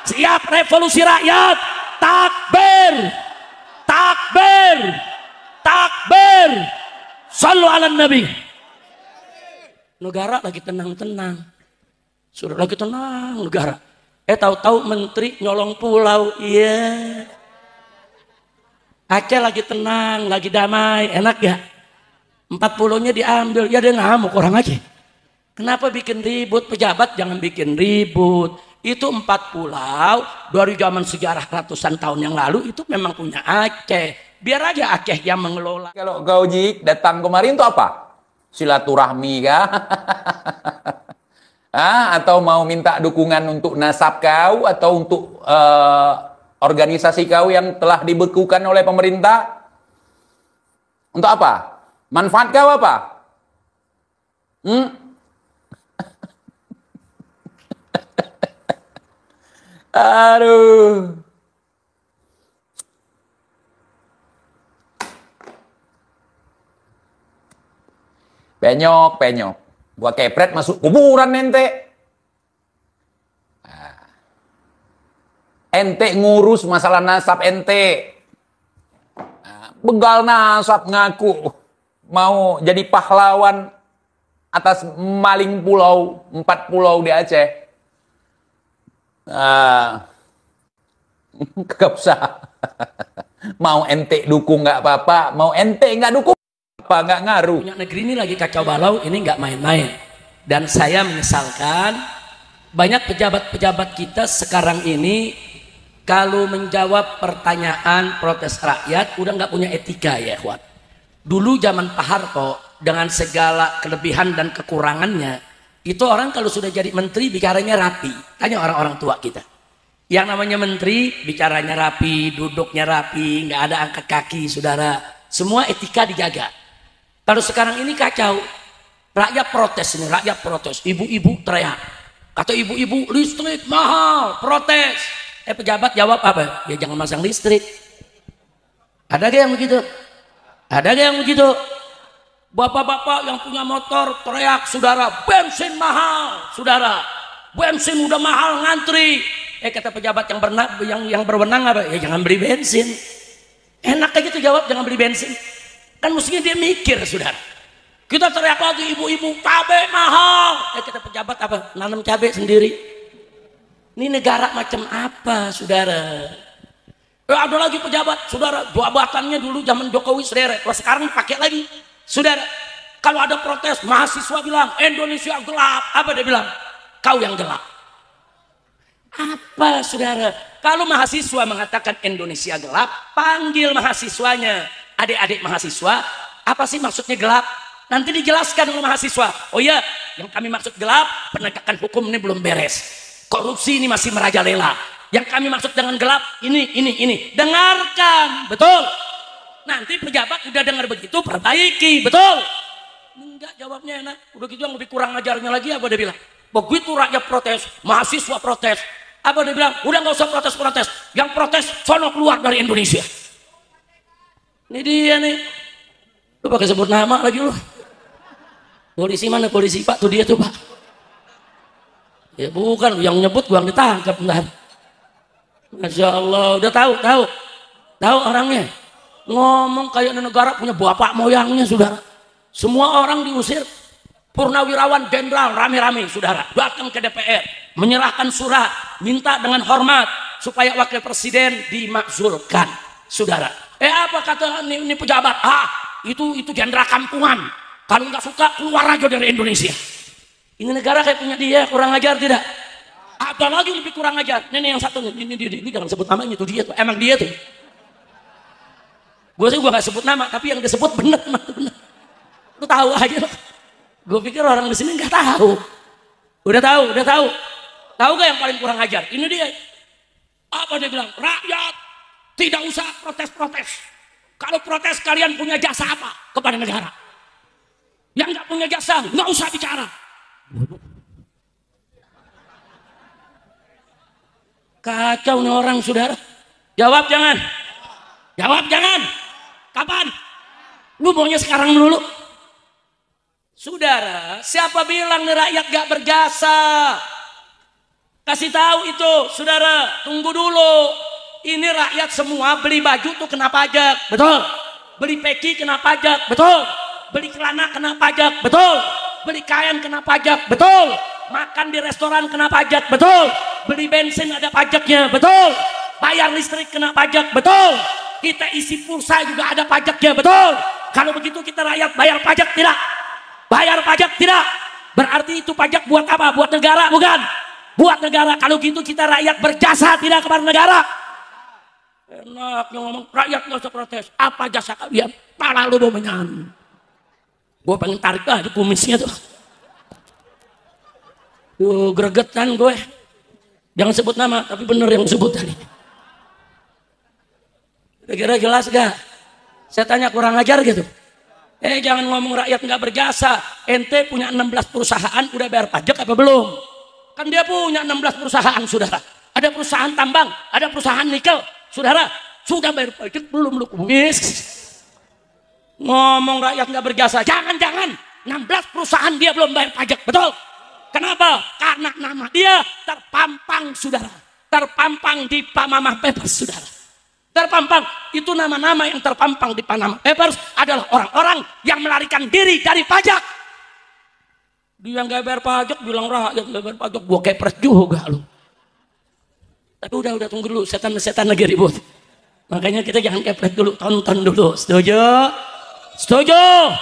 Siap revolusi rakyat. Takbir, takbir, takbir. Sallu ala nabi. Negara lagi tenang-tenang. Sudah lagi tenang negara. Tahu-tahu menteri nyolong pulau. Iya. Aceh lagi tenang, lagi damai, enak ya. 40-nya diambil, ya dia ngamuk orang Aceh. Kenapa bikin ribut? Pejabat jangan bikin ribut. Itu 4 pulau dari zaman sejarah ratusan tahun yang lalu itu memang punya Aceh. Biar aja Aceh yang mengelola. Kalau kau Jik datang kemarin itu apa? Silaturahmi kah? Atau mau minta dukungan untuk nasab kau atau untuk organisasi kau yang telah dibekukan oleh pemerintah? Untuk apa? Manfaat kau apa? Aduh. Penyok, penyok. Gua kepret masuk kuburan ente. Ente ngurus masalah nasab ente. Begal nasab ngaku mau jadi pahlawan atas maling pulau, 4 pulau di Aceh. Gak usah. Mau ente dukung nggak apa-apa, mau ente nggak dukung apa nggak ngaruh. Punya negeri ini lagi kacau balau, ini nggak main-main. Dan saya menyesalkan banyak pejabat-pejabat kita sekarang ini kalau menjawab pertanyaan protes rakyat udah nggak punya etika ya ikhwan. Dulu zaman Pak Harto dengan segala kelebihan dan kekurangannya itu orang kalau sudah jadi menteri bicaranya rapi. Tanya orang-orang tua kita. Yang namanya menteri bicaranya rapi, duduknya rapi, nggak ada angkat kaki saudara. Semua etika dijaga. Kalau sekarang ini kacau. Rakyat protes ini, rakyat protes. Ibu-ibu teriak. Atau ibu-ibu listrik mahal, protes. Pejabat jawab apa? Ya jangan masang listrik. Ada gak yang begitu? Ada gak yang begitu? Bapak-bapak yang punya motor teriak, saudara, bensin mahal, saudara. Bensin udah mahal ngantri. Kata pejabat yang berwenang apa? Ya jangan beli bensin. Enak aja tuh jawab jangan beli bensin. Kan mestinya dia mikir, saudara. Kita teriak lagi ibu-ibu, cabai mahal. Kata pejabat apa? Nanam cabai sendiri. Ini negara macam apa, saudara? Ada lagi pejabat, saudara, jabatannya dulu zaman Jokowi sederet, kalau sekarang pakai lagi, saudara. Kalau ada protes, mahasiswa bilang Indonesia gelap, apa dia bilang? Kau yang gelap. Apa, saudara? Kalau mahasiswa mengatakan Indonesia gelap, panggil mahasiswanya, adik-adik mahasiswa, apa sih maksudnya gelap? Nanti dijelaskan oleh mahasiswa. Oh iya, yang kami maksud gelap, penegakan hukum ini belum beres. Korupsi ini masih merajalela. Yang kami maksud dengan gelap ini. Dengarkan, betul. Nanti pejabat udah dengar begitu, perbaiki, betul. Enggak, jawabnya enak. Udah gitu yang lebih kurang ajarnya lagi apa dia bilang? Begitu rakyat protes, mahasiswa protes, apa dia bilang? Udah nggak usah protes-protes. Yang protes sono keluar dari Indonesia. Ini dia nih. Lu pakai sebut nama lagi lu. Polisi mana polisi Pak? Tuh dia tuh Pak. Ya bukan yang nyebut gua yang ditangkap ntar. Masya Allah, udah tahu orangnya. Ngomong kayak negara punya bapak moyangnya, saudara. Semua orang diusir. Purnawirawan jenderal rame-rame, saudara, datang ke DPR, menyerahkan surat, minta dengan hormat supaya wakil presiden dimakzulkan, saudara. Apa kata ini pejabat? Itu jenderal kampungan. Kalau nggak suka keluar aja dari Indonesia. Ini negara kayak punya dia, kurang ajar tidak? Ada lagi lebih kurang ajar. Ini yang satu, ini jangan sebut namanya, itu dia tuh. Emang dia tuh. Gue sih nggak sebut nama, tapi yang disebut bener. Lu tahu aja loh. Gue pikir orang di sini nggak tahu. Udah tahu. Tahu gak yang paling kurang ajar? Ini dia. Apa dia bilang? Rakyat tidak usah protes-protes. Kalau protes kalian punya jasa apa kepada negara? Yang nggak punya jasa nggak usah bicara. Kacau nih orang, saudara. Jawab jangan. Kapan? Lu maunya sekarang dulu. Saudara, siapa bilang nih rakyat gak berjasa? Kasih tahu itu, saudara, tunggu dulu. Ini rakyat semua beli baju tuh kena pajak, betul. Beli peci kena pajak, betul. Beli celana kena pajak, betul. Beli kain kena pajak, betul. Makan di restoran kena pajak, betul. Beli bensin ada pajaknya, betul. Bayar listrik kena pajak, betul. Kita isi pulsa juga ada pajaknya, betul. Kalau begitu kita rakyat bayar pajak tidak? Bayar pajak tidak? Berarti itu pajak buat apa? Buat negara, bukan? Buat negara. Kalau gitu kita rakyat berjasa tidak kepada negara? Enak yang ngomong rakyat nggak usah protes. Apa jasa kalian? Pala lu mau menyan. Gue pengen tarik aja kumisnya tuh. Gregetan gue. Jangan sebut nama, tapi bener yang sebut tadi. Kira-kira jelas gak? Saya tanya kurang ajar gitu. Jangan ngomong rakyat nggak berjasa. Ente punya 16 perusahaan, udah bayar pajak apa belum? Kan dia punya 16 perusahaan, saudara. Ada perusahaan tambang, ada perusahaan nikel. Saudara, sudah bayar pajak belum lu kumis? Ngomong rakyat nggak berjasa. Jangan-jangan 16 perusahaan dia belum bayar pajak, betul? Kenapa? Karena nama dia terpampang, saudara. Terpampang di Panama Papers, saudara. Terpampang, itu nama-nama yang terpampang di Panama Papers adalah orang-orang yang melarikan diri dari pajak. Dia nggak bayar pajak, bilang rakyat nggak bayar pajak. Gua kepres juga lu. Tapi udah tunggu dulu, setan lagi ribut. Makanya kita jangan kepret dulu, tonton dulu. Setuju? Setuju?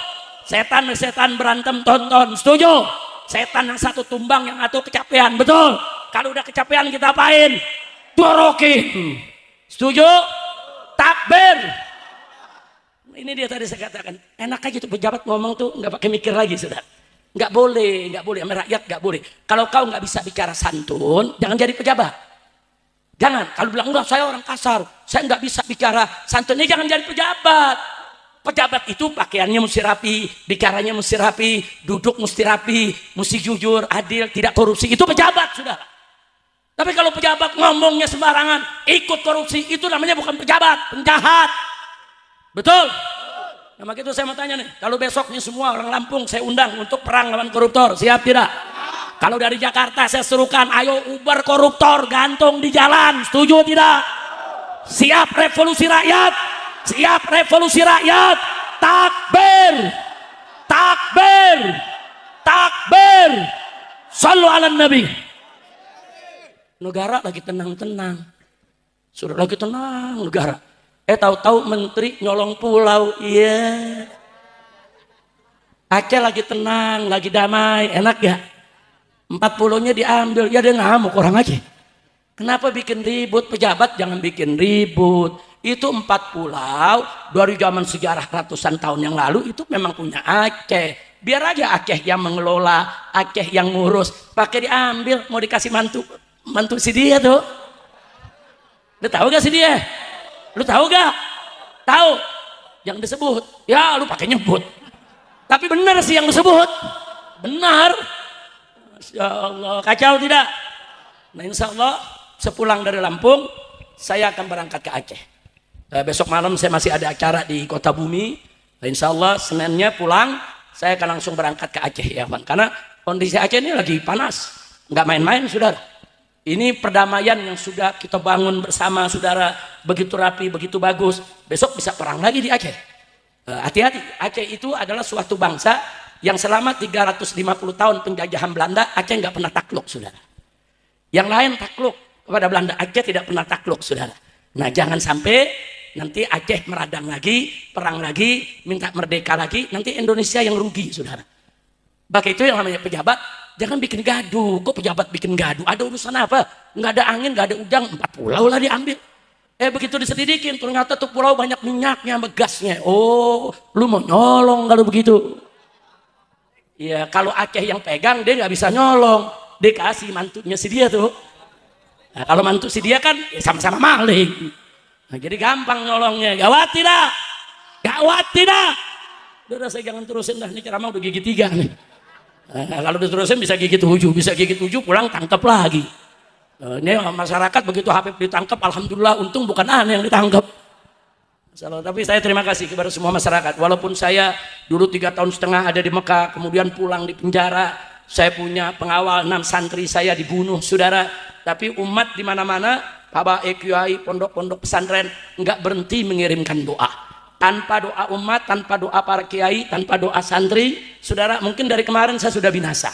Setan berantem, tonton. Setuju? Setan yang satu tumbang, yang satu kecapean, betul? Kalau udah kecapean kita apain? Dorokin. Setuju? Takbir. Ini dia tadi saya katakan, enak aja tuh pejabat ngomong tuh nggak pakai mikir lagi, saudara. Nggak boleh sama rakyat nggak boleh. Kalau kau nggak bisa bicara santun, jangan jadi pejabat. Jangan, kalau bilang enggak saya orang kasar, saya nggak bisa bicara santunnya, jangan jadi pejabat. Pejabat itu pakaiannya mesti rapi, bicaranya mesti rapi, duduk mesti rapi, mesti jujur, adil, tidak korupsi. Itu pejabat, sudah. Tapi kalau pejabat ngomongnya sembarangan, ikut korupsi, itu namanya bukan pejabat, penjahat. Betul? Nah, maka itu saya mau tanya nih, kalau besok nih semua orang Lampung saya undang untuk perang lawan koruptor, siap tidak? Kalau dari Jakarta saya serukan, ayo ubar koruptor, gantung di jalan, setuju tidak? Siap revolusi rakyat, siap revolusi rakyat, takbir, takbir, takbir, sallu ala nabi. Negara lagi tenang-tenang, sudah lagi tenang negara. Tahu-tahu menteri nyolong pulau, iya. Aceh lagi tenang, lagi damai, enak ya? 40-nya diambil, ya dia ngamuk orang aja. Kenapa bikin ribut? Pejabat jangan bikin ribut. Itu 4 pulau dari zaman sejarah ratusan tahun yang lalu itu memang punya Aceh. Biar aja Aceh yang mengelola, Aceh yang ngurus. Pakai diambil, mau dikasih mantu si dia tuh. Lu tahu gak si dia? Lu tahu gak? Tahu? Yang disebut. Ya lu pakai nyebut. Tapi benar sih yang disebut. Benar. Masya Allah, kacau tidak? Nah insya Allah sepulang dari Lampung saya akan berangkat ke Aceh. Besok malam saya masih ada acara di Kota Bumi. Nah, insya Allah Seninnya pulang saya akan langsung berangkat ke Aceh ya Pak. Karena kondisi Aceh ini lagi panas, nggak main-main saudara. Ini perdamaian yang sudah kita bangun bersama saudara, begitu rapi, begitu bagus. Besok bisa perang lagi di Aceh. Hati-hati, Aceh itu adalah suatu bangsa yang selama 350 tahun penjajahan Belanda, Aceh nggak pernah takluk, saudara. Yang lain takluk kepada Belanda, Aceh tidak pernah takluk, saudara. Nah, jangan sampai nanti Aceh meradang lagi, perang lagi, minta merdeka lagi, nanti Indonesia yang rugi, saudara. Maka itu yang namanya pejabat, jangan bikin gaduh. Kok pejabat bikin gaduh? Ada urusan apa? Nggak ada angin, nggak ada udang, 4 pulau lah diambil. Begitu diselidikin, ternyata tuh pulau banyak minyaknya, gasnya. Oh, lu mau nyolong kalau begitu. Ya kalau Aceh yang pegang dia nggak bisa nyolong, dia kasih mantunya si dia tuh. Nah, kalau mantu si dia kan ya sama-sama maling. Nah, jadi gampang nyolongnya. Gawat tidak? Gawat tidak? Udah saya jangan terusin dah, ini ceramah udah gigi 3 nih. Nah, kalau diterusin bisa gigi 7, pulang tangkap lagi. Ini masyarakat begitu Habib ditangkap, alhamdulillah untung bukan aneh yang ditangkap. Tapi saya terima kasih kepada semua masyarakat. Walaupun saya dulu 3,5 tahun ada di Mekah, kemudian pulang di penjara, saya punya pengawal 6 santri saya dibunuh, saudara. tapi umat di mana-mana, habaib, kiai, pondok-pondok pesantren nggak berhenti mengirimkan doa. Tanpa doa umat, tanpa doa para kiai, tanpa doa santri, saudara, mungkin dari kemarin saya sudah binasa.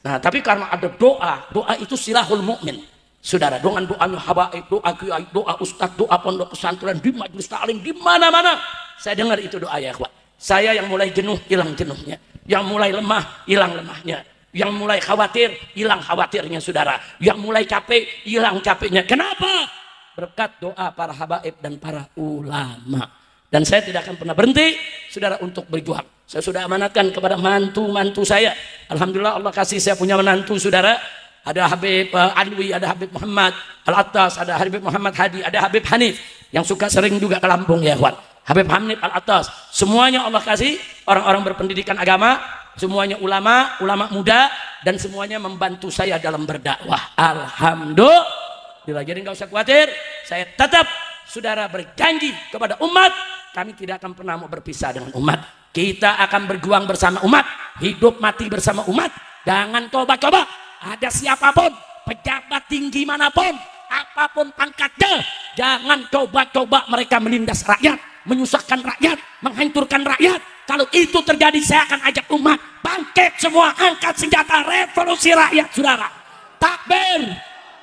Nah, tapi karena ada doa, doa itu silahul mukmin. Saudara, dengan doanya habaib, doa kiai, doa ustadz, doa pondok pesantren, di majelis taklim, di mana-mana saya dengar itu doa ya ikhwan. Saya yang mulai jenuh, hilang jenuhnya. Yang mulai lemah, hilang lemahnya. Yang mulai khawatir, hilang khawatirnya saudara. Yang mulai capek, hilang capeknya. Kenapa? Berkat doa para habaib dan para ulama. Dan saya tidak akan pernah berhenti saudara untuk berjuang. Saya sudah amanatkan kepada mantu-mantu saya. Alhamdulillah Allah kasih saya punya menantu saudara. Ada Habib Alwi, ada Habib Muhammad Al-Attas, ada Habib Muhammad Hadi, ada Habib Hanif yang suka sering juga ke Lampung ya ikhwan. Habib Hanif Al-Attas, semuanya Allah kasih orang-orang berpendidikan agama, semuanya ulama, ulama muda, dan semuanya membantu saya dalam berdakwah. Alhamdulillah. Jadi nggak usah khawatir, saya tetap saudara berjanji kepada umat, kami tidak akan pernah mau berpisah dengan umat. Kita akan berjuang bersama umat, hidup mati bersama umat. Jangan coba-coba. Ada siapapun, pejabat tinggi manapun, apapun pangkatnya, jangan coba-coba mereka menindas rakyat, menyusahkan rakyat, menghancurkan rakyat. Kalau itu terjadi, saya akan ajak umat bangkit semua, angkat senjata, revolusi rakyat, saudara. Takbir,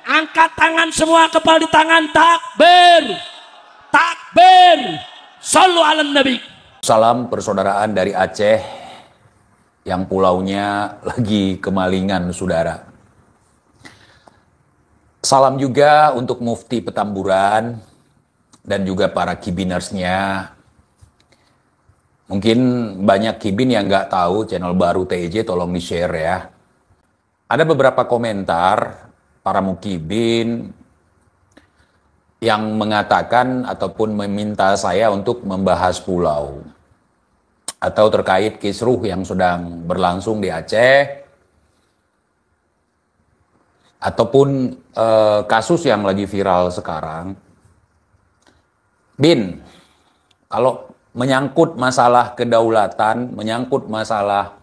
angkat tangan semua, kepala di tangan, takbir, takbir, shallu ala nabi. Salam persaudaraan dari Aceh yang pulaunya lagi kemalingan, saudara. Salam juga untuk Mufti Petamburan dan juga para kibinersnya. Mungkin banyak kibin yang nggak tahu channel baru TIJ, tolong di-share ya. Ada beberapa komentar para mukibin yang mengatakan ataupun meminta saya untuk membahas pulau atau terkait kisruh yang sedang berlangsung di Aceh, ataupun kasus yang lagi viral sekarang. Bin, kalau menyangkut masalah kedaulatan, menyangkut masalah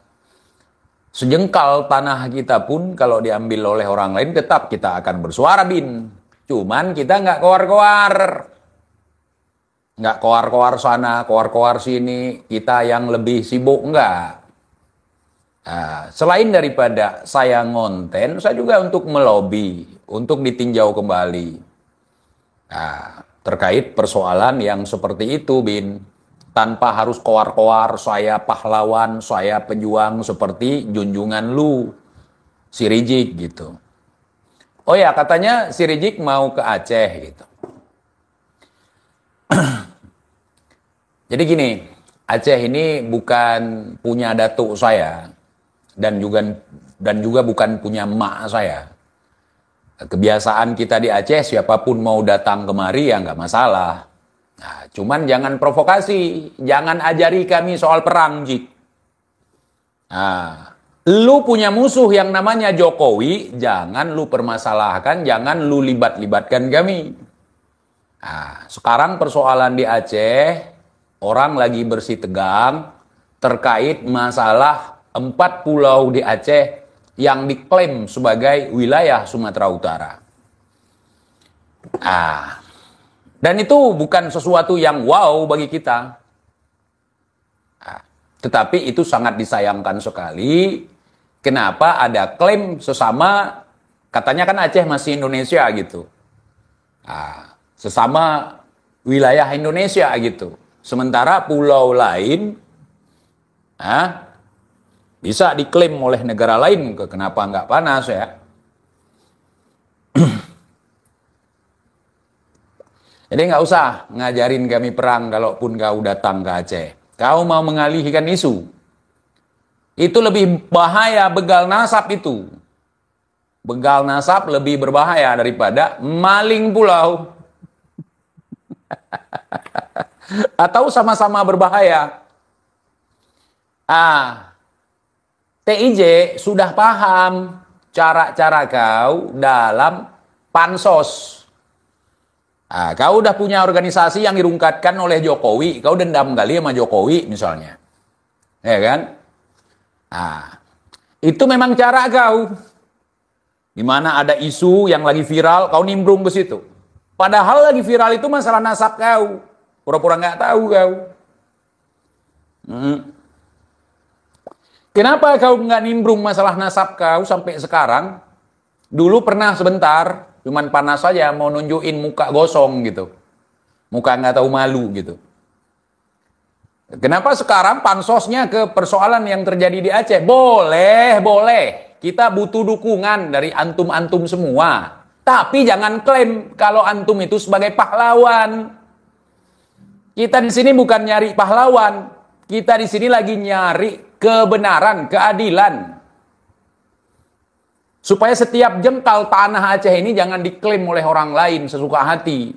sejengkal tanah kita pun kalau diambil oleh orang lain tetap kita akan bersuara, Bin. Cuman kita nggak koar-koar. Nggak koar-koar sana, koar-koar sini, kita yang lebih sibuk enggak. Nah, selain daripada saya ngonten, saya juga untuk melobi, untuk ditinjau kembali. Nah, terkait persoalan yang seperti itu, Bin. Tanpa harus koar-koar, saya pahlawan, saya pejuang seperti junjungan lu, si Rizik gitu. Oh ya, katanya si Rizik mau ke Aceh gitu. Jadi gini, Aceh ini bukan punya datuk saya dan juga bukan punya emak saya. Kebiasaan kita di Aceh, siapapun mau datang kemari ya nggak masalah. Nah, cuman jangan provokasi, jangan ajari kami soal perang, Jik. Nah, lu punya musuh yang namanya Jokowi, jangan lu permasalahkan, jangan lu libat-libatkan kami. Nah, sekarang persoalan di Aceh, orang lagi bersih tegang terkait masalah 4 pulau di Aceh yang diklaim sebagai wilayah Sumatera Utara. Dan itu bukan sesuatu yang wow bagi kita. Tetapi itu sangat disayangkan sekali. Kenapa ada klaim sesama, katanya kan Aceh masih Indonesia gitu. Sesama wilayah Indonesia gitu. Sementara pulau lain bisa diklaim oleh negara lain. Kenapa nggak panas ya? Jadi nggak usah ngajarin kami perang kalaupun kau datang ke Aceh. Kau mau mengalihkan isu. Itu lebih bahaya begal nasab itu. Begal nasab lebih berbahaya daripada maling pulau. Atau sama-sama berbahaya. TIJ sudah paham cara-cara kau dalam pansos. Kau udah punya organisasi yang dirungkatkan oleh Jokowi, kau dendam kali sama Jokowi misalnya. Ya kan? Itu memang cara kau. Di mana ada isu yang lagi viral, kau nimbrung ke situ. Padahal lagi viral itu masalah nasab kau. Pura-pura nggak tahu kau. Kenapa kau nggak nimbrung masalah nasab kau sampai sekarang? Dulu pernah sebentar, cuman panas saja mau nunjukin muka gosong gitu. Muka nggak tahu malu gitu. Kenapa sekarang pansosnya ke persoalan yang terjadi di Aceh? Boleh, boleh. Kita butuh dukungan dari antum-antum semua. Tapi jangan klaim kalau antum itu sebagai pahlawan. Kita di sini bukan nyari pahlawan. Kita di sini lagi nyari kebenaran, keadilan. Supaya setiap jengkal tanah Aceh ini jangan diklaim oleh orang lain sesuka hati.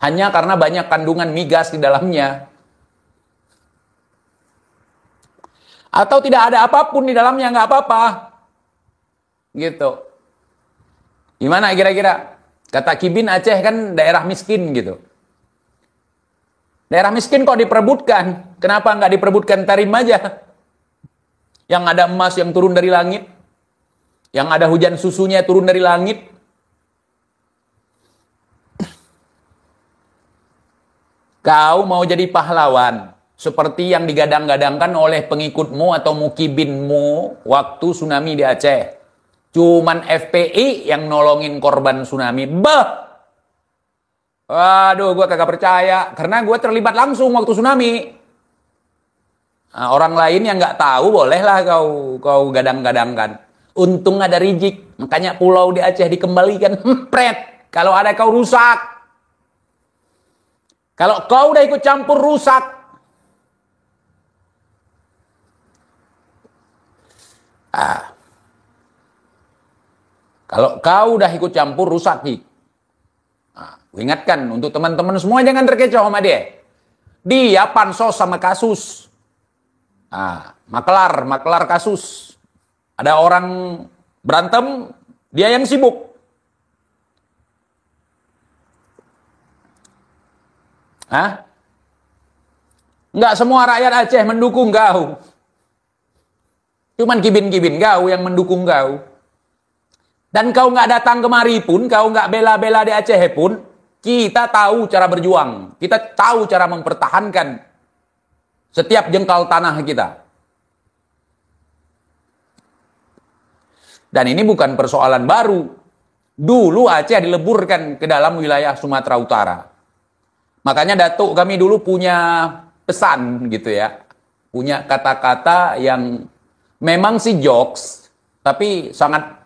Hanya karena banyak kandungan migas di dalamnya. Atau tidak ada apapun di dalamnya, nggak apa-apa. Gitu. Gimana kira-kira? Kata Kibin, Aceh kan daerah miskin gitu. Daerah miskin kok diperebutkan? Kenapa nggak diperebutkan Tarim aja? Yang ada emas yang turun dari langit. Yang ada hujan susunya turun dari langit. Kau mau jadi pahlawan. Seperti yang digadang-gadangkan oleh pengikutmu atau mukibinmu waktu tsunami di Aceh. Cuman FPI yang nolongin korban tsunami. Bah! Waduh, gue kagak percaya. Karena gue terlibat langsung waktu tsunami. Nah, orang lain yang nggak tahu bolehlah kau gadang-gadangkan. Untung ada rijik. Makanya pulau di Aceh dikembalikan. Pret! Kalau ada kau rusak. Kalau kau udah ikut campur rusak. Kalau kau udah ikut campur rusak nih. Ingatkan untuk teman-teman semua jangan terkecoh sama dia. Dia pansos sama kasus. Makelar kasus. Ada orang berantem, dia yang sibuk. Enggak semua rakyat Aceh mendukung kau. Cuman kibin-kibin kau yang mendukung kau. Dan kau nggak datang kemari pun, kau nggak bela-bela di Aceh pun, kita tahu cara berjuang. Kita tahu cara mempertahankan setiap jengkal tanah kita. Dan ini bukan persoalan baru. Dulu Aceh dileburkan ke dalam wilayah Sumatera Utara. Makanya Datuk kami dulu punya pesan gitu ya. Punya kata-kata yang memang sih jokes, tapi sangat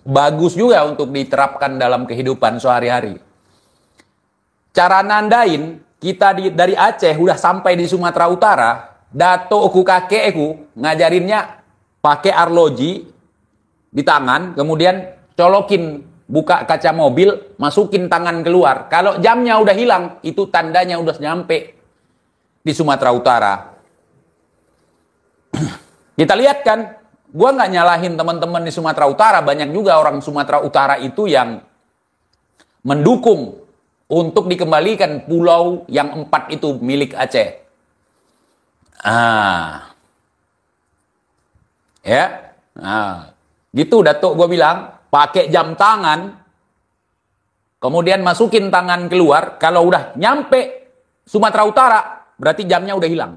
bagus juga untuk diterapkan dalam kehidupan sehari-hari. Cara nandain, kita dari Aceh udah sampai di Sumatera Utara, datukku kakekku ngajarinnya pakai arloji di tangan, kemudian colokin, buka kaca mobil, masukin tangan keluar. Kalau jamnya udah hilang, itu tandanya udah nyampe di Sumatera Utara. Kita lihat kan, gue nggak nyalahin teman-teman di Sumatera Utara, banyak juga orang Sumatera Utara itu yang mendukung untuk dikembalikan pulau yang 4 itu milik Aceh. Gitu Datuk gue bilang, pakai jam tangan, kemudian masukin tangan keluar, kalau udah nyampe Sumatera Utara, berarti jamnya udah hilang.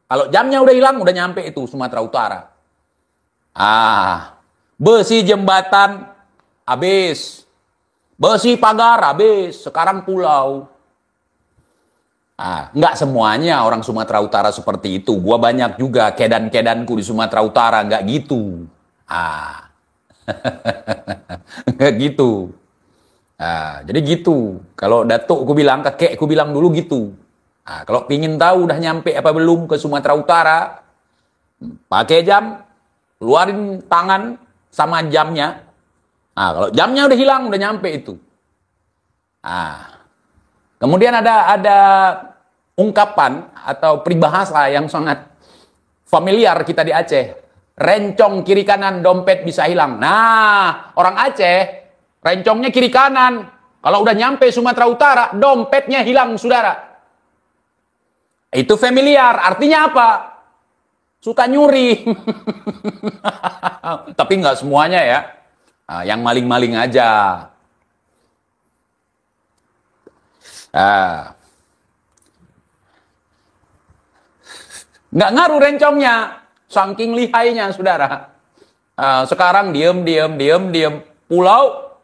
Kalau jamnya udah hilang, udah nyampe itu Sumatera Utara. Besi jembatan habis, besi pagar habis, sekarang pulau. Nggak semuanya orang Sumatera Utara seperti itu. Gua banyak juga kedan-kedanku di Sumatera Utara nggak gitu. Nggak gitu. Jadi gitu. Kalau Datuk ku bilang, kakek ku bilang dulu gitu. Kalau pingin tahu udah nyampe apa belum ke Sumatera Utara, pakai jam, keluarin tangan sama jamnya. Kalau jamnya udah hilang, udah nyampe itu. Kemudian ada ungkapan atau peribahasa yang sangat familiar kita di Aceh. Rencong kiri kanan, dompet bisa hilang. Nah, orang Aceh, rencongnya kiri kanan. Kalau udah nyampe Sumatera Utara, dompetnya hilang, saudara. Itu familiar, artinya apa? Suka nyuri. Tapi nggak semuanya ya. Yang maling-maling aja. Nggak ngaruh rencongnya, saking lihainya, saudara. Sekarang diem. Pulau,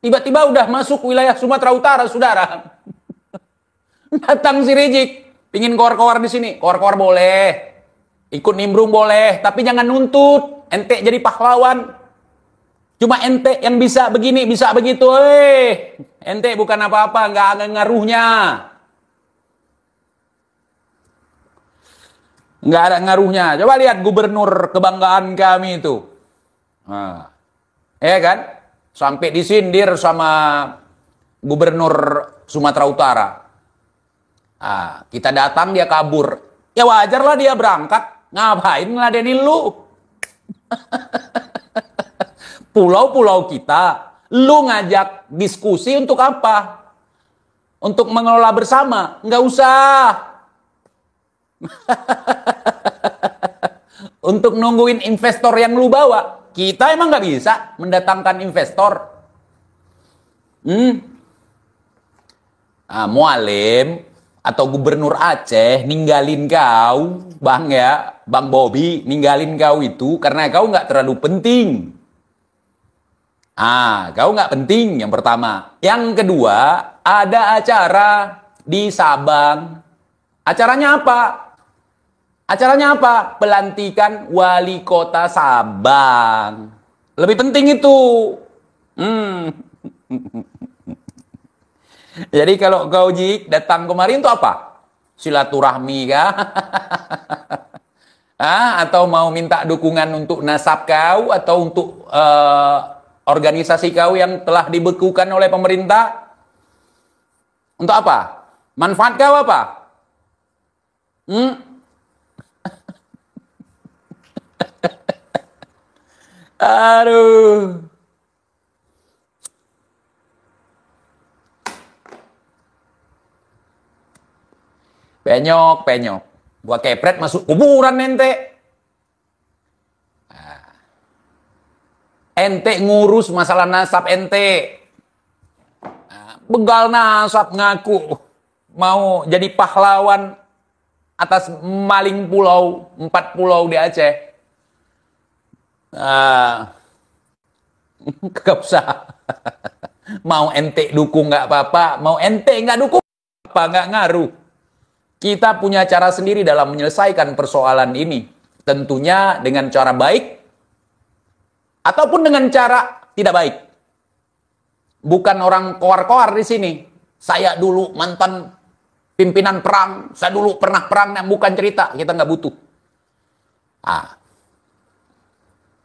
tiba-tiba udah masuk wilayah Sumatera Utara, saudara. Datang si Rizik, pingin kowar-kowar di sini. Kowar-kowar boleh, ikut nimbrung boleh, tapi jangan nuntut. Ente jadi pahlawan. Cuma ente yang bisa begini, bisa begitu. Ente bukan apa-apa, nggak ada ngaruhnya. Nggak ada ngaruhnya. Coba lihat gubernur kebanggaan kami itu. Kan? Sampai disindir sama gubernur Sumatera Utara. Kita datang, dia kabur. Ya wajarlah dia berangkat. Ngapain ngeladenin lu? Pulau-pulau kita, lu ngajak diskusi untuk apa? Untuk mengelola bersama? Nggak usah. Untuk nungguin investor yang lu bawa. Kita emang nggak bisa mendatangkan investor. Mualim atau gubernur Aceh ninggalin kau, Bang Bobi, ninggalin kau itu karena kau nggak terlalu penting. Kau nggak penting, yang pertama. Yang kedua, ada acara di Sabang. Acaranya apa? Pelantikan wali kota Sabang. Lebih penting itu. Jadi kalau kau Jik datang kemarin itu apa? Silaturahmi kah? Atau mau minta dukungan untuk nasab kau atau untuk organisasi kau yang telah dibekukan oleh pemerintah? Untuk apa? Manfaat kau apa? Aduh. Penyok. Gua kepret masuk kuburan ente. Ente ngurus masalah nasab ente. Begal nasab ngaku mau jadi pahlawan atas maling pulau, 4 pulau di Aceh. Gak usah. Mau ente dukung nggak apa-apa, mau ente nggak dukung apa nggak ngaruh. Kita punya cara sendiri dalam menyelesaikan persoalan ini. Tentunya dengan cara baik ataupun dengan cara tidak baik. Bukan orang koar-koar di sini. Saya dulu mantan pimpinan perang, saya dulu pernah perang, bukan cerita, kita nggak butuh.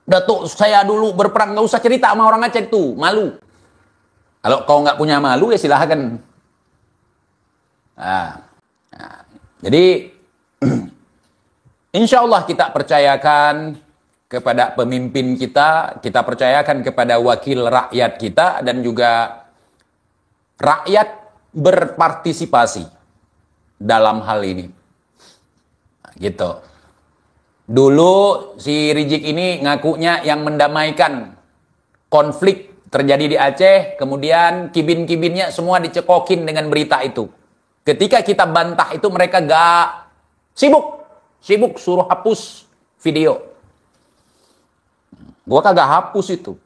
Datuk, saya dulu berperang, nggak usah cerita sama orang Aceh tuh, malu. Kalau kau nggak punya malu ya silahkan. Jadi insya Allah kita percayakan kepada pemimpin kita percayakan kepada wakil rakyat kita, dan juga rakyat berpartisipasi dalam hal ini. Gitu. Dulu si Rizik ini ngakunya yang mendamaikan konflik terjadi di Aceh, kemudian kibin-kibinnya semua dicekokin dengan berita itu. Ketika kita bantah itu mereka gak sibuk suruh hapus video. Gua kagak hapus itu.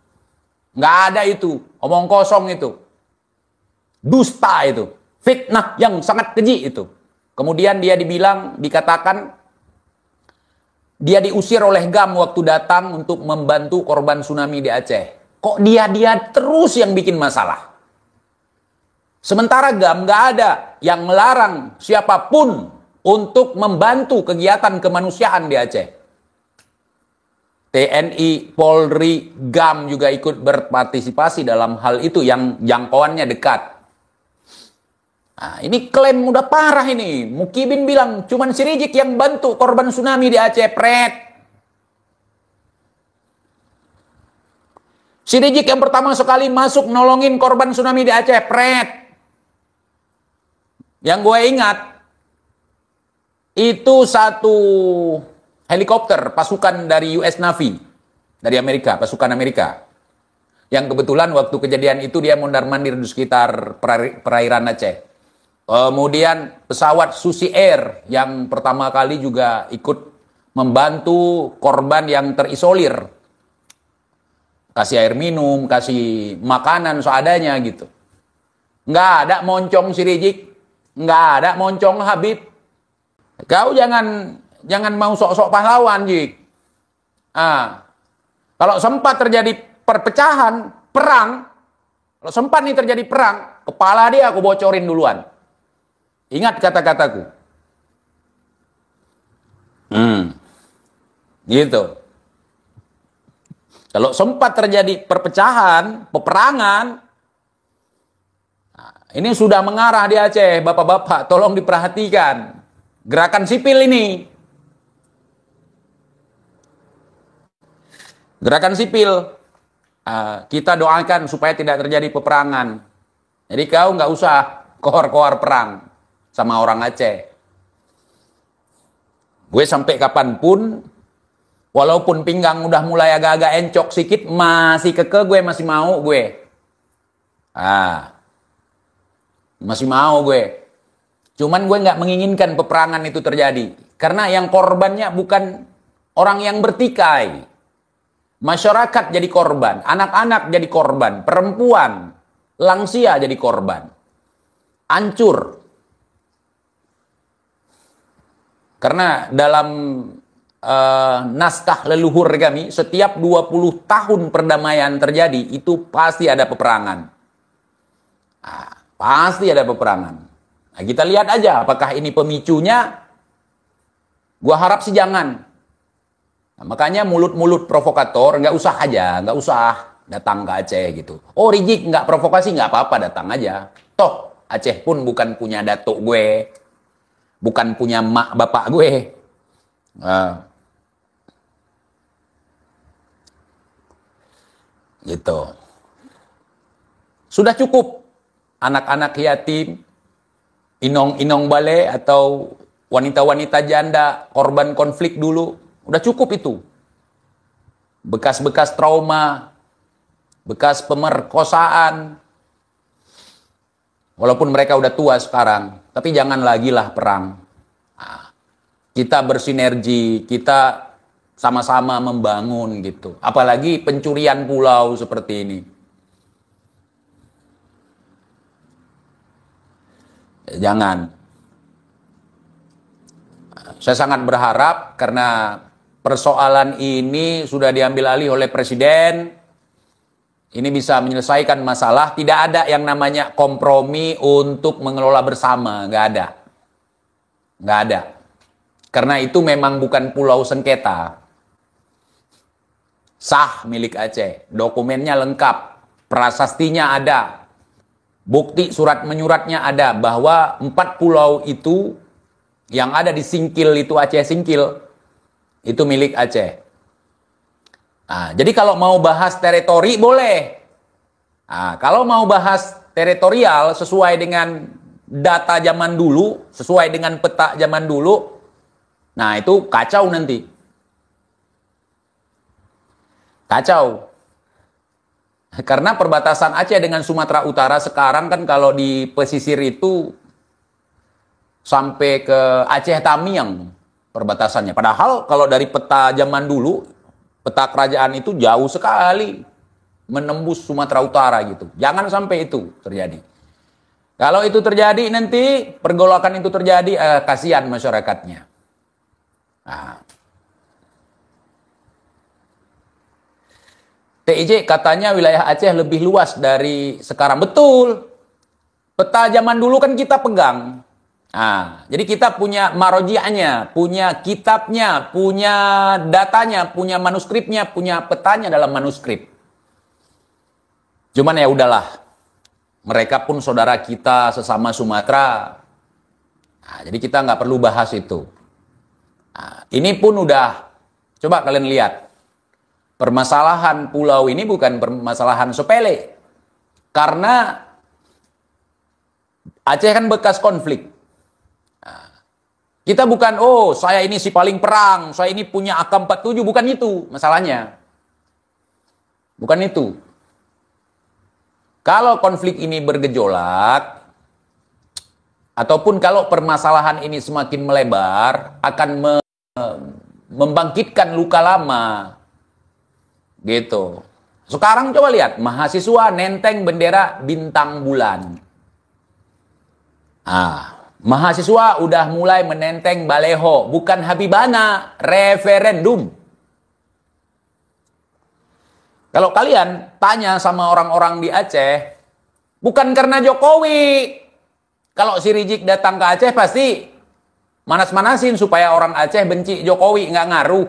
Nggak ada itu, omong kosong itu. Dusta itu, fitnah yang sangat keji itu. Kemudian dia dikatakan dia diusir oleh GAM waktu datang untuk membantu korban tsunami di Aceh. Kok dia terus yang bikin masalah? Sementara GAM nggak ada yang melarang siapapun untuk membantu kegiatan kemanusiaan di Aceh. TNI, Polri, GAM juga ikut berpartisipasi dalam hal itu yang jangkauannya dekat. Ini klaim udah parah ini. Mukibin bilang cuman si Rizik yang bantu korban tsunami di Aceh, pret. Si Rizik yang pertama sekali masuk nolongin korban tsunami di Aceh, pret. Yang gue ingat itu satu helikopter pasukan dari US Navy, dari Amerika, pasukan Amerika. yang kebetulan waktu kejadian itu dia mondar-mandir di sekitar perairan Aceh. Kemudian pesawat Susi Air yang pertama kali juga ikut membantu korban yang terisolir. Kasih air minum, kasih makanan seadanya gitu. Nggak ada moncong si Rizik, nggak ada moncong Habib. Kau jangan mau sok-sok pahlawan, Jik. Kalau sempat terjadi perpecahan, perang, kalau sempat nih terjadi perang, kepala dia aku bocorin duluan. Ingat kata-kataku. Gitu. Kalau sempat terjadi perpecahan, peperangan, ini sudah mengarah di Aceh, bapak-bapak, tolong diperhatikan. Gerakan sipil ini. Gerakan sipil. Kita doakan supaya tidak terjadi peperangan. Jadi kau nggak usah kohar-kohar perang sama orang Aceh. Gue sampai kapanpun, walaupun pinggang udah mulai agak-agak encok sedikit, masih keke gue masih mau gue. Masih mau gue. Cuman gue nggak menginginkan peperangan itu terjadi. Karena yang korbannya bukan orang yang bertikai. Masyarakat jadi korban, anak-anak jadi korban, perempuan, lansia jadi korban. Hancur. Karena dalam naskah leluhur kami, setiap 20 tahun perdamaian terjadi, itu pasti ada peperangan. Pasti ada peperangan. Nah, kita lihat aja apakah ini pemicunya. Gua harap sih jangan. Nah, makanya mulut-mulut provokator nggak usah datang ke Aceh gitu. Oh, Rizik nggak provokasi, nggak apa-apa, datang aja. Toh Aceh pun bukan punya datuk gue, bukan punya mak bapak gue. Gitu. Sudah cukup anak-anak yatim, inong-inong bale atau wanita-wanita janda korban konflik dulu. Udah cukup itu. Bekas-bekas trauma, bekas pemerkosaan. Walaupun mereka udah tua sekarang, tapi jangan lagi lah perang. Kita bersinergi, kita sama-sama membangun gitu. Apalagi pencurian pulau seperti ini. Jangan. Saya sangat berharap karena persoalan ini sudah diambil alih oleh Presiden. Ini bisa menyelesaikan masalah. Tidak ada yang namanya kompromi untuk mengelola bersama. Nggak ada. Nggak ada. Karena itu memang bukan pulau sengketa. Sah milik Aceh. Dokumennya lengkap. Prasastinya ada. Bukti surat menyuratnya ada. Bahwa 4 pulau itu yang ada di Singkil itu, Aceh Singkil, itu milik Aceh. Jadi kalau mau bahas teritori boleh. Kalau mau bahas teritorial sesuai dengan data zaman dulu, sesuai dengan peta zaman dulu, nah itu kacau nanti. Kacau. Karena perbatasan Aceh dengan Sumatera Utara sekarang kan kalau di pesisir itu sampai ke Aceh Tamiang perbatasannya. Padahal kalau dari peta zaman dulu, peta kerajaan itu jauh sekali menembus Sumatera Utara gitu. Jangan sampai itu terjadi. Kalau itu terjadi nanti, pergolakan itu terjadi, kasihan masyarakatnya. TIJ katanya wilayah Aceh lebih luas dari sekarang. Betul. Peta zaman dulu kan kita pegang. Jadi kita punya marojiahnya, punya kitabnya, punya datanya, punya manuskripnya, punya petanya dalam manuskrip. Cuman ya udahlah, mereka pun saudara kita sesama Sumatera. Jadi kita nggak perlu bahas itu. Ini pun udah, coba kalian lihat, permasalahan pulau ini bukan permasalahan sepele, karena Aceh kan bekas konflik. Kita bukan, oh saya ini si paling perang, saya ini punya AK-47, bukan itu masalahnya. Bukan itu. Kalau konflik ini bergejolak, ataupun kalau permasalahan ini semakin melebar, akan membangkitkan luka lama. Gitu. Sekarang coba lihat, mahasiswa nenteng bendera bintang bulan. Mahasiswa udah mulai menenteng baleho, bukan Habibana, referendum. Kalau kalian tanya sama orang-orang di Aceh, bukan karena Jokowi. Kalau si Rizik datang ke Aceh pasti manas-manasin supaya orang Aceh benci Jokowi, nggak ngaruh.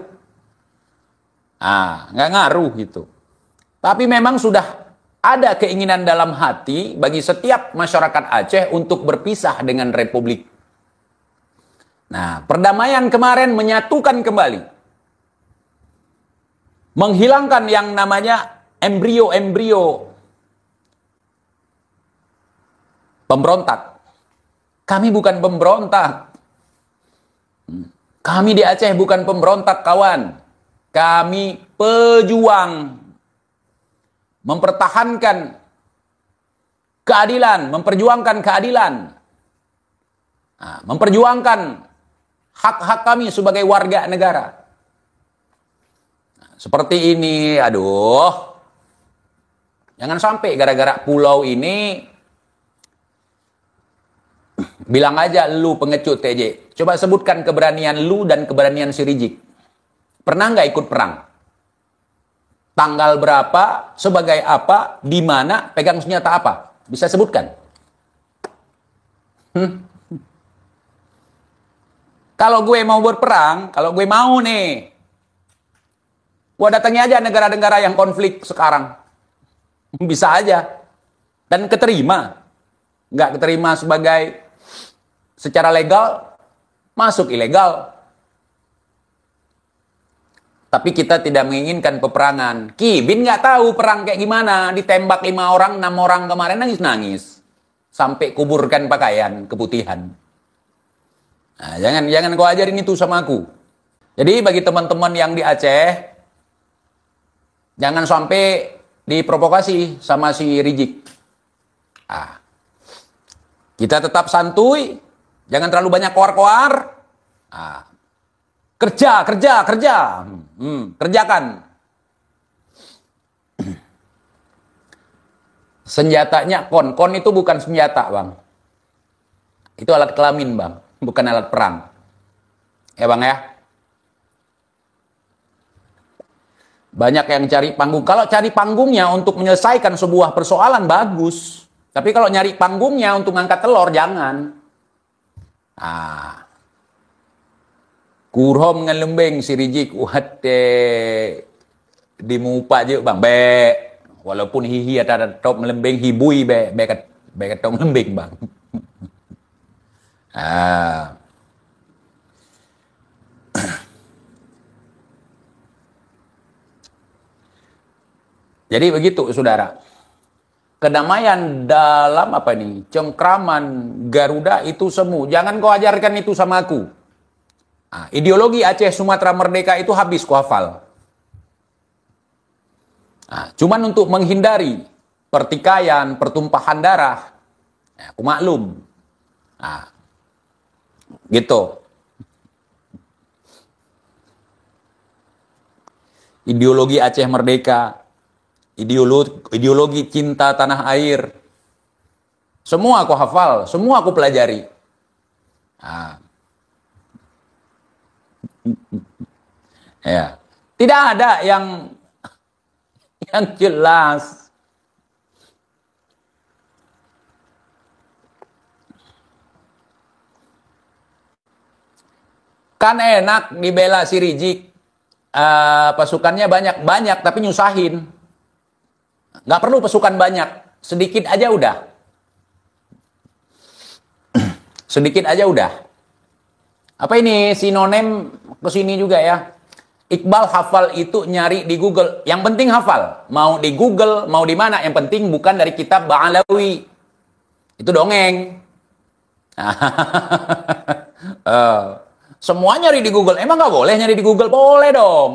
Nggak ngaruh gitu. Tapi memang sudah ada keinginan dalam hati bagi setiap masyarakat Aceh untuk berpisah dengan Republik. Nah, perdamaian kemarin menyatukan kembali. Menghilangkan yang namanya embrio-embrio pemberontak. Kami bukan pemberontak. Kami di Aceh bukan pemberontak, kawan. Kami pejuang. Mempertahankan keadilan, memperjuangkan keadilan. Memperjuangkan hak-hak kami sebagai warga negara. Seperti ini, aduh. Jangan sampai gara-gara pulau ini bilang aja lu pengecut TJ. Coba sebutkan keberanian lu dan keberanian si Rizik. Pernah nggak ikut perang? Tanggal berapa, sebagai apa, di mana, pegang senjata apa? Bisa sebutkan? Kalau gue mau berperang, kalau gue mau nih, gue datangnya aja negara-negara yang konflik sekarang. Bisa aja. Dan keterima. Nggak keterima sebagai secara legal, masuk ilegal. Tapi kita tidak menginginkan peperangan. Kibin nggak tahu perang kayak gimana. Ditembak 5 orang, 6 orang kemarin nangis-nangis. Sampai kuburkan pakaian keputihan. Nah, jangan kau ajarin itu sama aku. Jadi bagi teman-teman yang di Aceh, jangan sampai diprovokasi sama si Rizik. Kita tetap santuy. Jangan terlalu banyak koar-koar. Kerja. Kerjakan. Senjatanya kon. Kon itu bukan senjata, Bang. Itu alat kelamin, Bang. Bukan alat perang. Ya, Bang ya. Banyak yang cari panggung. Kalau cari panggungnya untuk menyelesaikan sebuah persoalan, bagus. Tapi kalau nyari panggungnya untuk ngangkat telur, jangan. Kurhom dengan lembeng si Rizik di mupa je bang walaupun hihi ada top melembeng hibui be top melembeng bang. Jadi begitu saudara. Kedamaian dalam apa nih? Cengkraman Garuda itu semu. Jangan kau ajarkan itu sama aku. Ideologi Aceh Sumatera Merdeka itu habis ku hafal. Cuman untuk menghindari pertikaian, pertumpahan darah, aku maklum. Gitu. Ideologi Aceh Merdeka, ideologi cinta tanah air, semua aku hafal, semua aku pelajari. Ya, tidak ada yang jelas. Kan enak dibela si Rizik, pasukannya banyak tapi nyusahin. Nggak perlu pasukan banyak, sedikit aja udah. Sedikit aja udah. Apa ini sinonim kesini juga ya? Iqbal hafal itu nyari di Google. Yang penting hafal. Mau di Google, mau di mana. Yang penting bukan dari kitab Ba'alawi. Itu dongeng. Semua nyari di Google. Emang nggak boleh nyari di Google? Boleh dong.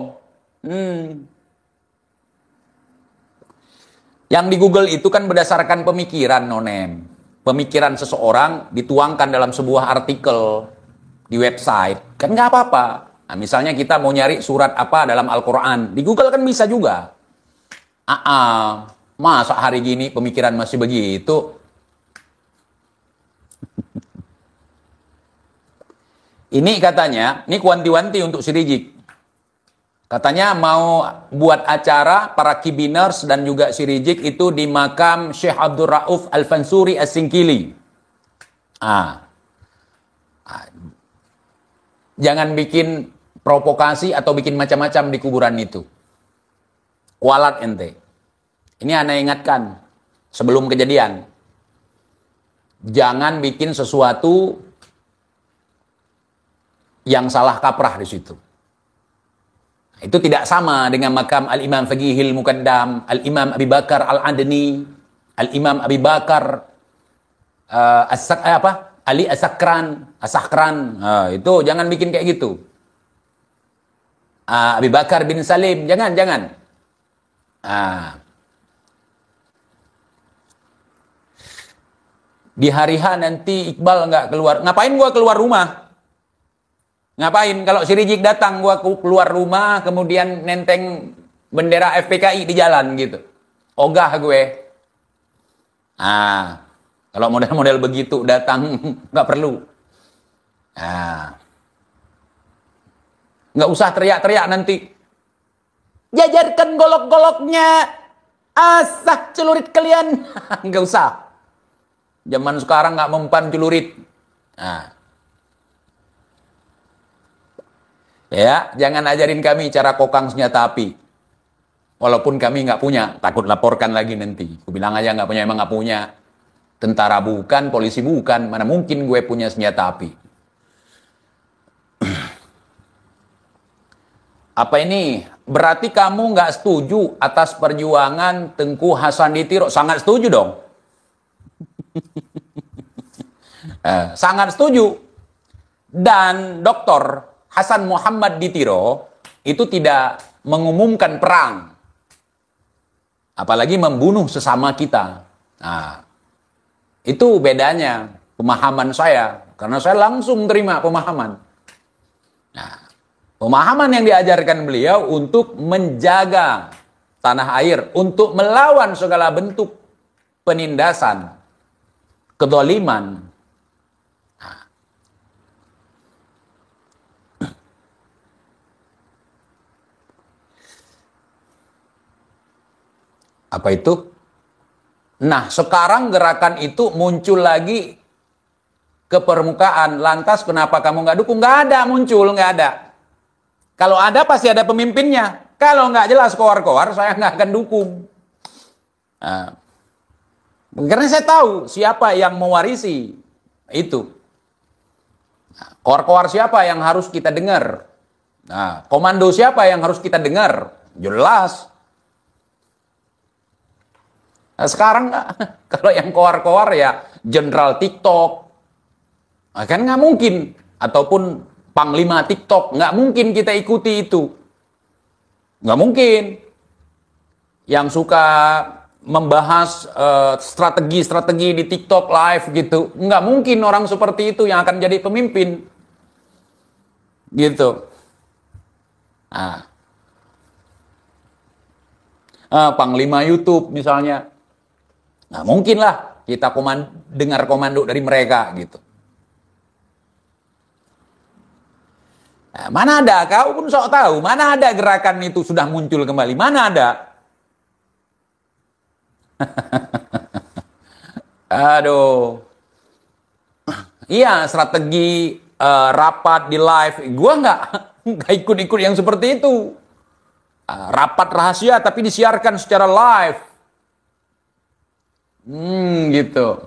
Yang di Google itu kan berdasarkan pemikiran, Nonem. Pemikiran seseorang dituangkan dalam sebuah artikel di website. Kan nggak apa-apa. Nah, misalnya kita mau nyari surat apa dalam Al-Quran. Di Google kan bisa juga. Masa hari gini pemikiran masih begitu? Ini katanya, ini kuanti-wanti untuk si Rizik. Katanya mau buat acara para kibiners dan juga si Rizik itu di makam Syekh Abdul Rauf Al-Fansuri As-Singkili. Jangan bikin provokasi atau bikin macam-macam di kuburan itu. Kualat ente. Ini Ana ingatkan sebelum kejadian. Jangan bikin sesuatu yang salah kaprah di situ. Itu tidak sama dengan makam Al-Imam Faqihil Muqaddam, Al-Imam Abi Bakar Al-Adni, Al-Imam Abi Bakar Ali As-Sakran. Itu jangan bikin kayak gitu. Abi Bakar bin Salim, jangan. Di hari H nanti Iqbal nggak keluar. Ngapain gua keluar rumah? Ngapain? Kalau si Rizik datang, gua keluar rumah, kemudian nenteng bendera FPKI di jalan gitu. Ogah gue. Kalau model-model begitu datang, nggak perlu. Nggak usah teriak-teriak nanti. Jajarkan golok-goloknya. Asah celurit kalian. Nggak usah. Zaman sekarang nggak mempan celurit. Ya, jangan ajarin kami cara kokang senjata api. Walaupun kami nggak punya, takut laporkan lagi nanti. Aku bilang aja nggak punya, emang nggak punya. Tentara bukan, polisi bukan, mana mungkin gue punya senjata api. Apa ini? Berarti kamu nggak setuju atas perjuangan Tengku Hasan Ditiro? Sangat setuju dong. Sangat setuju. Dan Dr. Hasan Muhammad Ditiro itu tidak mengumumkan perang. Apalagi membunuh sesama kita. Itu bedanya pemahaman saya. Karena saya langsung terima pemahaman. Pemahaman yang diajarkan beliau untuk menjaga tanah air. Untuk melawan segala bentuk penindasan, kedoliman. Apa itu? Nah, sekarang gerakan itu muncul lagi ke permukaan. Lantas kenapa kamu nggak dukung? Nggak ada muncul, nggak ada. Kalau ada pasti ada pemimpinnya. Kalau nggak jelas koar-koar, saya nggak akan dukung. Karena saya tahu siapa yang mewarisi itu. Koar-koar siapa yang harus kita dengar? Komando siapa yang harus kita dengar? Jelas. Sekarang kalau yang koar-koar ya jenderal TikTok. Kan nggak mungkin. Ataupun panglima TikTok. Nggak mungkin kita ikuti itu. Nggak mungkin. Yang suka membahas strategi-strategi di TikTok live gitu. Nggak mungkin orang seperti itu yang akan jadi pemimpin. Gitu. Panglima YouTube misalnya. Nah, mungkin lah kita dengar komando dari mereka gitu. Nah, mana ada, kau pun sok tahu, mana ada gerakan itu sudah muncul kembali, mana ada. Aduh. Iya, strategi rapat di live, gua nggak ikut-ikut yang seperti itu. Rapat rahasia tapi disiarkan secara live. Gitu.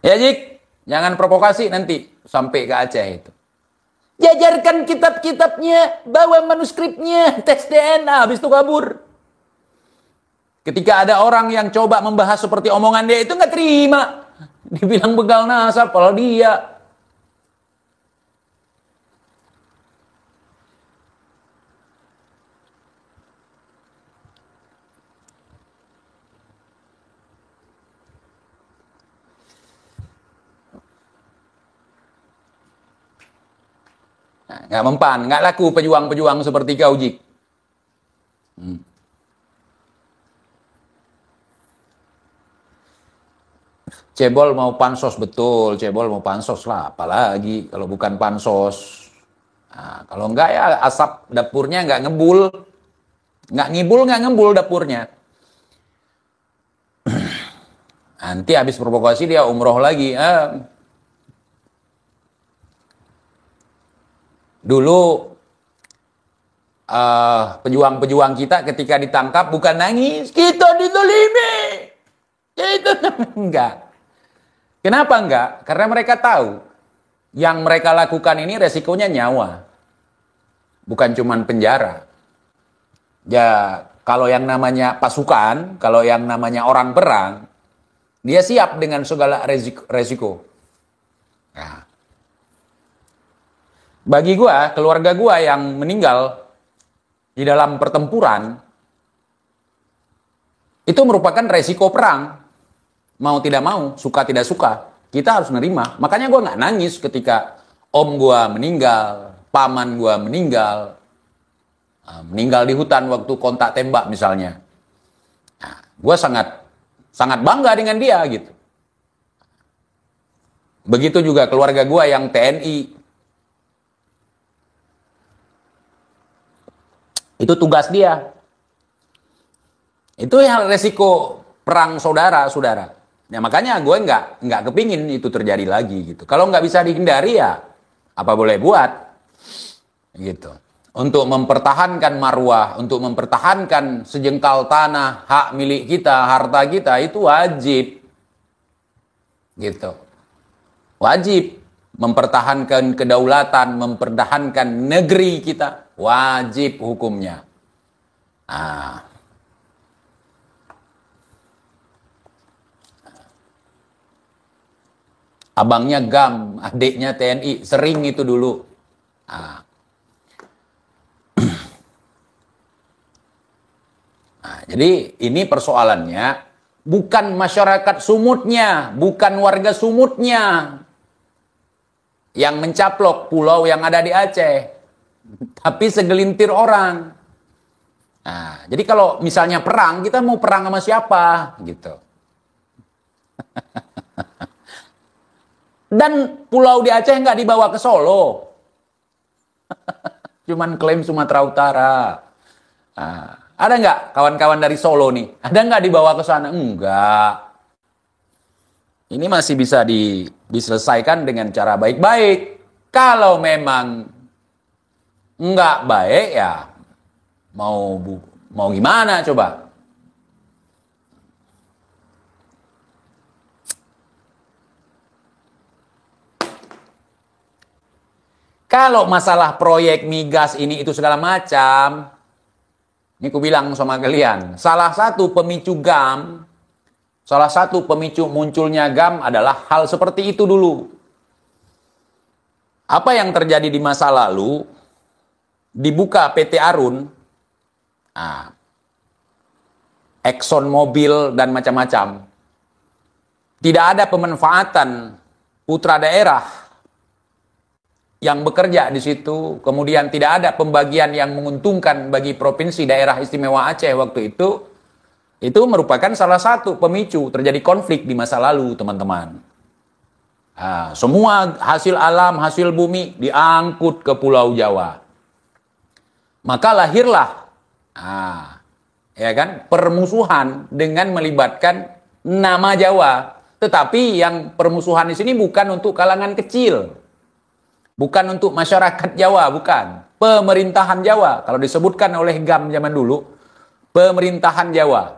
Ya Jik, jangan provokasi nanti sampai ke Aceh itu. Jajarkan kitab-kitabnya, bawa manuskripnya, tes DNA, habis itu kabur. Ketika ada orang yang coba membahas seperti omongan dia itu nggak terima. Dibilang begal nasab kalau dia. Nggak mempan, nggak laku pejuang-pejuang seperti kau, Jik. Cebol mau pansos, betul. Cebol mau pansos lah, apalagi kalau bukan pansos. Nah, kalau enggak ya asap dapurnya nggak ngebul. Nggak ngebul dapurnya. Nanti habis provokasi dia umroh lagi. Dulu pejuang-pejuang kita ketika ditangkap bukan nangis, kita ditolimi. Itu enggak. Kenapa enggak? Karena mereka tahu yang mereka lakukan ini resikonya nyawa. Bukan cuman penjara. Ya, kalau yang namanya pasukan, kalau yang namanya orang perang, dia siap dengan segala resiko. Nah, bagi gua, keluarga gua yang meninggal di dalam pertempuran, itu merupakan resiko perang. Mau tidak mau, suka tidak suka, kita harus nerima. Makanya gue nggak nangis ketika om gue meninggal, paman gue meninggal di hutan waktu kontak tembak misalnya. Nah, gue sangat bangga dengan dia gitu. Begitu juga keluarga gue yang TNI. Itu tugas dia. Itu yang resiko perang saudara-saudara. Ya makanya gue nggak kepingin itu terjadi lagi gitu. Kalau nggak bisa dihindari ya apa boleh buat gitu. Untuk mempertahankan marwah, untuk mempertahankan sejengkal tanah, hak milik kita, harta kita itu wajib gitu. Wajib mempertahankan kedaulatan, mempertahankan negeri kita, wajib hukumnya. Nah, abangnya GAM, adiknya TNI, sering itu dulu. Nah. Nah, jadi ini persoalannya bukan masyarakat Sumutnya, bukan warga Sumutnya yang mencaplok pulau yang ada di Aceh, tapi segelintir orang. Nah, jadi kalau misalnya perang, kita mau perang sama siapa gitu. Dan pulau di Aceh nggak dibawa ke Solo. Cuman klaim Sumatera Utara. Nah, ada nggak kawan-kawan dari Solo nih? Ada nggak dibawa ke sana? Enggak. Ini masih bisa diselesaikan dengan cara baik-baik. Kalau memang nggak baik ya mau gimana coba? Kalau masalah proyek migas ini itu segala macam, ini aku bilang sama kalian, salah satu pemicu munculnya GAM adalah hal seperti itu dulu. Apa yang terjadi di masa lalu, dibuka PT Arun, Exxon Mobil dan macam-macam. Tidak ada pemanfaatan putra daerah yang bekerja di situ, kemudian tidak ada pembagian yang menguntungkan bagi Provinsi Daerah Istimewa Aceh waktu itu merupakan salah satu pemicu terjadi konflik di masa lalu, teman-teman. Semua hasil alam, hasil bumi diangkut ke Pulau Jawa. Maka lahirlah, ya kan, permusuhan dengan melibatkan nama Jawa. Tetapi yang permusuhan di sini bukan untuk kalangan kecil. Bukan untuk masyarakat Jawa, bukan. Pemerintahan Jawa. Kalau disebutkan oleh GAM zaman dulu, pemerintahan Jawa.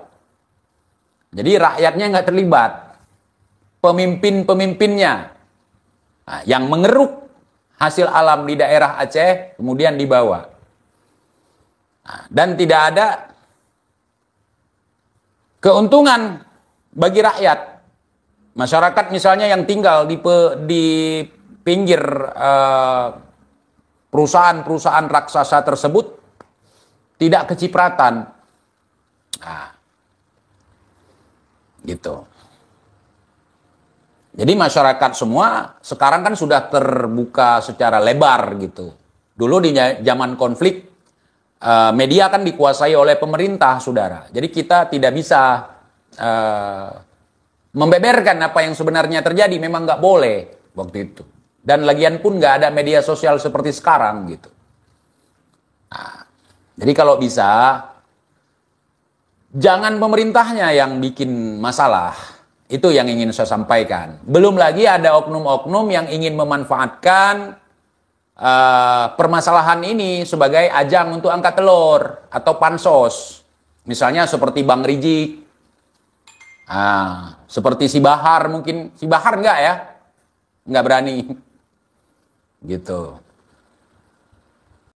Jadi rakyatnya nggak terlibat. Pemimpin-pemimpinnya yang mengeruk hasil alam di daerah Aceh, kemudian dibawa. Dan tidak ada keuntungan bagi rakyat. Masyarakat misalnya yang tinggal di pinggir perusahaan-perusahaan raksasa tersebut tidak kecipratan. Gitu. Jadi masyarakat semua sekarang kan sudah terbuka secara lebar gitu. Dulu di zaman konflik, media kan dikuasai oleh pemerintah, saudara. Jadi kita tidak bisa membeberkan apa yang sebenarnya terjadi. Memang nggak boleh waktu itu. Dan lagian pun nggak ada media sosial seperti sekarang gitu. Nah, jadi kalau bisa, jangan pemerintahnya yang bikin masalah. Itu yang ingin saya sampaikan. Belum lagi ada oknum-oknum yang ingin memanfaatkan permasalahan ini sebagai ajang untuk angkat telur atau pansos. Misalnya seperti Bang Rijik, seperti si Bahar mungkin. Si Bahar enggak ya? Enggak berani. Gitu.